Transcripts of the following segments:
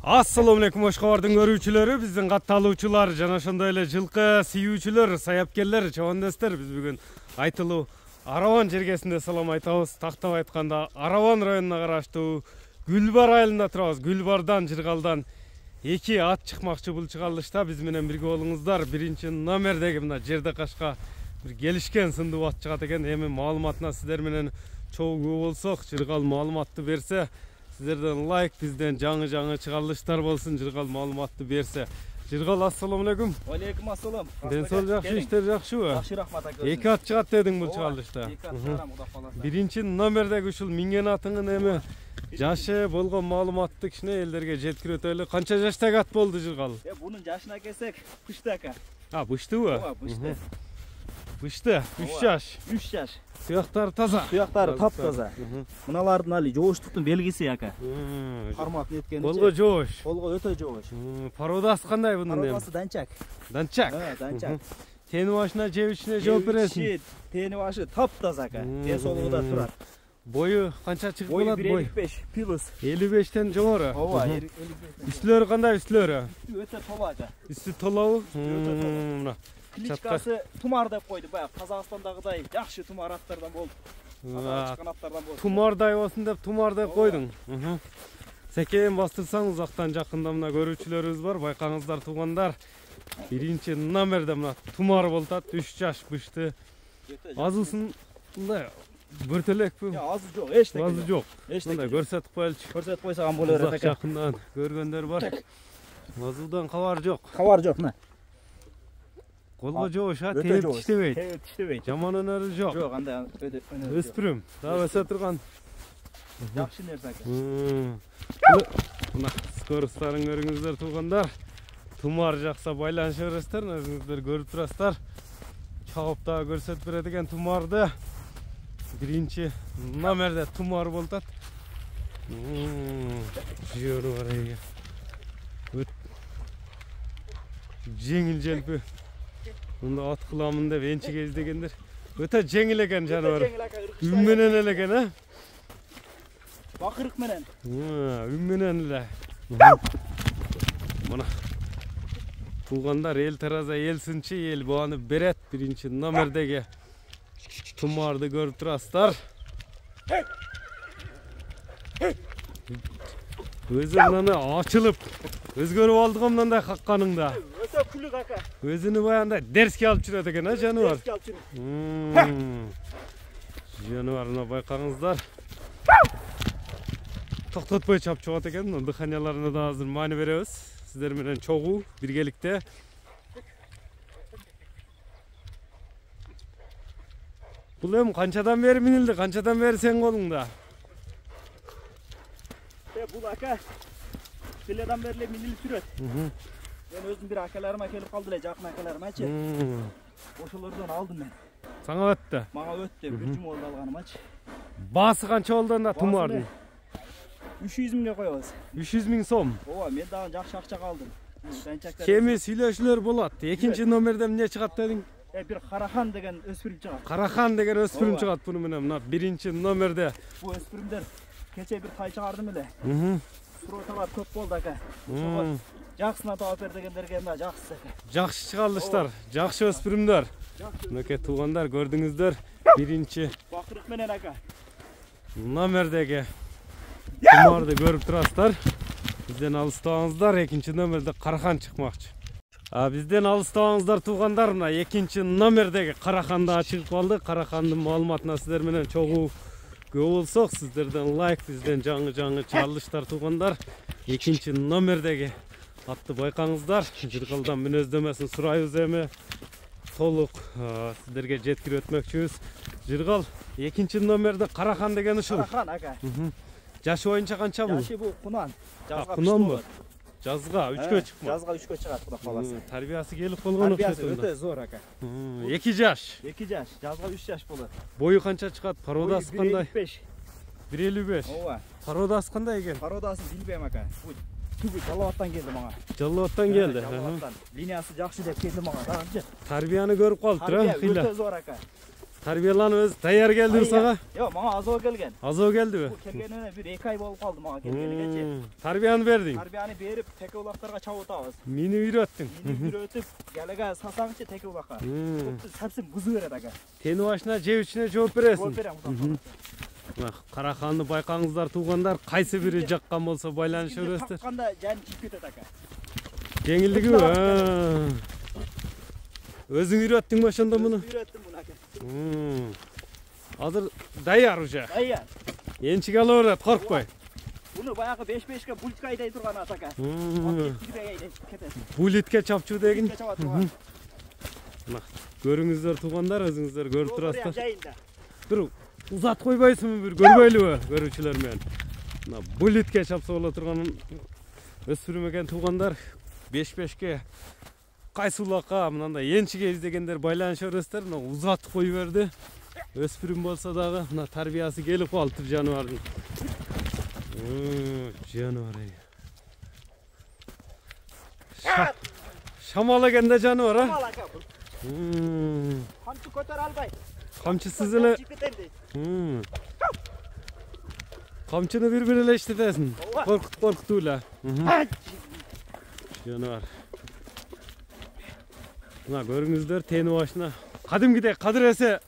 Assalamu alaikum Oshqobardын көрүүчүлөрү, биздин катталуучулар жана ошондой эле жылкы сүйүүчүлөр, саяпкерлер, чабандестер, биз бүгүн айтылуу Араван жергесинде салам айтабыз. Тактап айтканда Араван районуна караштуу Гүлбар айылында турабыз. Гүлбардан, Жыргалдан эки ат чыкмакчы бул чыгарылышта биз менен бирге болуңуздар. Биринчи номердеги мына жерде кашка бир келишкен сындуу ат чыгат экен. Эми маалыматына сиздер менен чогуу болсок, Жыргал маалыматты берсе, сіздерден лайк, бизден жаңы чыгарылыштар болсын, Жыргал маалыматты берсе. Жыргал, ассаламу алейкум. Алейкум ассалам. Ден сол жакшы, иштер жакшыбы? Жакшы, рахмат ака. Эки ат чыгат дедиң бул чыгарылышта. Эки ат чыгарам, Кудай кааласа. Биринчи номердеги ушул минген атыңын эми жашы болгон маалыматты кичине элдерге жеткирөтөлү. Канча жаштагы ат болду Жыргал? Бунун жашына келсек, бышты ака. Быштыбы? Ооба, бышты. Бышты, 3 жаш. 3 жаш. Сuyактары таза. Сuyактары таптаза. Мыналардын али жооштуктун белгиси ака. Кармак неткеничи. Колго жоош. Колго өтө жоош. Пародасы кандай бунун эми? Пародасы данчак. Данчак. Данчак. Тени башына, жебичине жооп бересиң. Тени башы таптаза ака. Тез солууда турат. Бою канча чыгып болот? Бою 1.55 плюс. 55тен жогору. Ооба, 55. Үстүлөрү кандай үстүлөрү? Өтө тола ака. Үстү толобу? Мына. Кличкасы Тумар деп койду, баягы Казакстандагыдай жакшы тумар аттардан болду. Канаттардан болду. Тумардай болсун деп Тумар деп койдуң. Секен бастырсаң, узактан жакында мына көрүүчүлөрүбүз бар, байкаңыздар туугандар. Биринчи номерде мына Тумар болтат, 3 жаш бышты. Азысын мындай бөртөлекпү? Азы жок, эчтеке. Азы жок. Мындай көрсөтүп коелучу. Көрсөтүп койсогам болор экен. Жакындан көргөндөр бар. Азыдан кабар жок. Кабар жок, мына. Колго жоош, терип тиштебейт. Терип тиштебейт. Жаман өнөрү жок. Жок, андай өнөрү. Өспүрүм. Дагы өсө турган. Жакшы нерсе ака. Мына скоросттарын көрүңүздөр туугандар. Тумар жакса байланышып бересиздер, өзүңүздөр көрүп турасыздар. Чагып дагы көрсөтүп берет экен Тумарды. Биринчи номерде Тумар болтат. Жөрү бар эге. Жеңил желпи. Мында ат кыламын деп энчиге издегендер. Өтө жеңил экен жаныбар. Үн менен эле экен, Бакырык менен. Үн менен эле. Мына туугандар, эл тараза, эл сынчы, эл бааны берет. Биринчи номердеги Тумарды көрүп турасыздар. Өзү мынаны ачылып, өзгөрүп алды го мындай какканыңда. Өтө күлүк ака. Өзүнү баягындай дерске алып жүрөт экен, жаныбар. Дерске алып жүрөт. Жаныбарына байкаңыздар. Токтотпой чап чыгат экен. Дыханияларына да азыр маани беребиз. Сиздер менен чогуу биргеликте. Бул эми канчадан бери минилди? Канчадан бери сен колуңда? Бул ака Филедан бери минилип жүрөт. Мен өзүм бир акаларыма келип калды эле, жакын акаларымачы. Ошолордон алдым мен. Саңа өттү? Мага өттү, бир жума болду алганымачы. Баасы канча болду анда Тумардын? 300 миңге коебуз. 300 миң сом. Ооба, мен дагы жакшы акча калдым. Кеми сүйлөшүүлөр болот. Экинчи номерде эмне чыгат дедиң? Бир Карахан деген өспүрүм чыгат. Карахан деген өспүрүм чыгат буну менен. Мына биринчи номерде. Бул өспүрүмдөр кече бир тай чыгардым эле. Суроталар көп болду ака. Жакшысына таап бер дегендерге мына жакшысы ака. Жакшы чыгарылыштар, жакшы өспүрүмдөр. Мынакей туугандар, көрдүңүздөр. Биринчи бакырык менен ака. Номердеги Тумарды көрүп турасыздар. Бизден алыстабаңыздар. Экинчи номерде Карахан чыкмакчы. Бизден алыстабаңыздар туугандар. Мына экинчи номердеги Караханды чыгып калды. Карахандын маалыматына сиздер менен чогуу көп болсок, сиздерден лайк, бизден жаңы чыгарылыштар туугандар. Экинчи номердеги атты байкаңыздар. Жыргалдан мүнөздөмөсүн сурайбыз эми. Толук сиздерге жеткирип өтмөкчүбүз. Жыргал, экинчи номерде Карахан деген ушул. Карахан ака. Жашы боюнча канча бул? Жашы бул кунан. Кунанбы? Жазга 3кө чыкмак. Жазга 3кө чыгат, Кудай кааласа. Тарбиясы келип болгон окшойт. Тарбиясы өтө зор ака. 2 жаш. 2 жаш, жазга 3 жаш болот. Бою канча чыгат? Пародасы кандай? 1.55. 1.55. Ооба. Пародасы кандай экен? Пародасын билбейм ака. Түгү Жалалаттан келди мага. Жаллабаттан келди. Жалалаттан. Линиясы жакшы деп келди мага. Дагычы. Тарбияны көрүп калыптыр, Тарбия өтө зор ака. Тарбияланып өз даяр келди сага. Жок, мага азоо келген. Азоо келдиби? Бул келгенине бир 2 ай болуп калды мага келгенигечи. Тарбияны бердиң. Тарбияны берип, теке улактарга чабытабыз. Мени үйрөттүң. Мени үйрөтүп, галага сасаңчы теке улакка. Сапсын бузу берет ака. Тени башына, жеп ичине жооп бересиң. Жооп берем. Караханды байкаңыздар, туугандар, кайсы бири жаккан болсо байланышып өрөсүздөр. Такканда жан чип кетет ака. Жеңилдиги өзүң үйрөттүң бе ошондо муну? Үйрөттүм муну ака. Азыр даяр уже. Даяр. Энчик ала берет, коркпой. Буну баягы 5-5ке булитка айдай турган атака. Булитке чапчу деген. Чапат турган. Көрүңүздөр туугандар, өзүңүздөр көрүп турасыздар. Жайында. Бир узат койбойсуңбу, бир көрбөйлүбү көрүүчүлөр менен. Мына булитке чапса боло турган өспүрүм экен туугандар. 5-5ке кайсы улакка мындай энчиге издегендер байланышып өрөсүздөр. Мына узат кой берди. Өспүрүм болсо дагы мына тарбиясы келип калыптыр жаныбардын. Жаныбар. Шамал экенде жаныбар, а? Шамал ака бул. Камчы көтөрө албайт. Камчысыз эле. Камчыны бир-бир эле иштетесиң. Коркутуу эле. Жаныбар. Мына көрүңүздөр тени башына кадимгидей кадыр эсе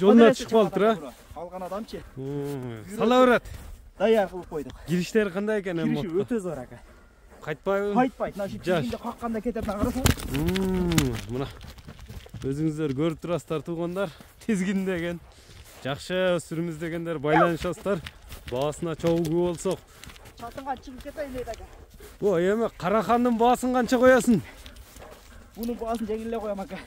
жолуна чыгып калыптыр, а? Алган адамчы. Сала берет. Даяр кылып койдук. Кириштери кандай экен эми? Кириши өтө зор ака. Кайтпайбы? Кайтпайт. Мына киришинде какканда кетет карасаң. Мына өзүңүздөр көрүп турасыздар туугандар. Тизгин деген жакшы өспүрүмүз дегендер байланышасыздар. Баасына чогуу болсок. Чатыңга чыгып кетейин дейт ака. О, эми Карахандын баасын канча коясың? Бунун баасын жеңил эле коем ака.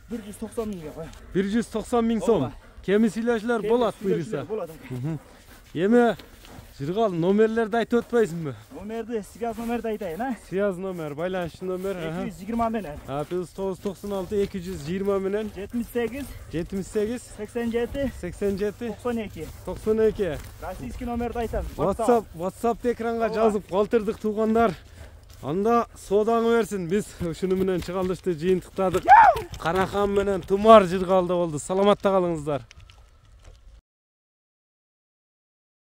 190 миңге коем. 190 миң сом. Кеми сүйлөшүлөр болот буйруса. Болот ака. Эми жыргал номерлерди айтып өтпөйсүңбү? Номерди, связь номерди айтайын, а? Связь номер, байланыш номер. 220 менен. Плюс 996 220 менен. 78 78 87 87 92. 92. Российский номерди айтам. WhatsApp экранга жазып калтырдык туугандар. Анда соодаңы берсин. Биз ушуну менен чыгалышты жыйынтыктадык. Карахан менен Тумар жыргалда болду. Саламатта калыңыздар.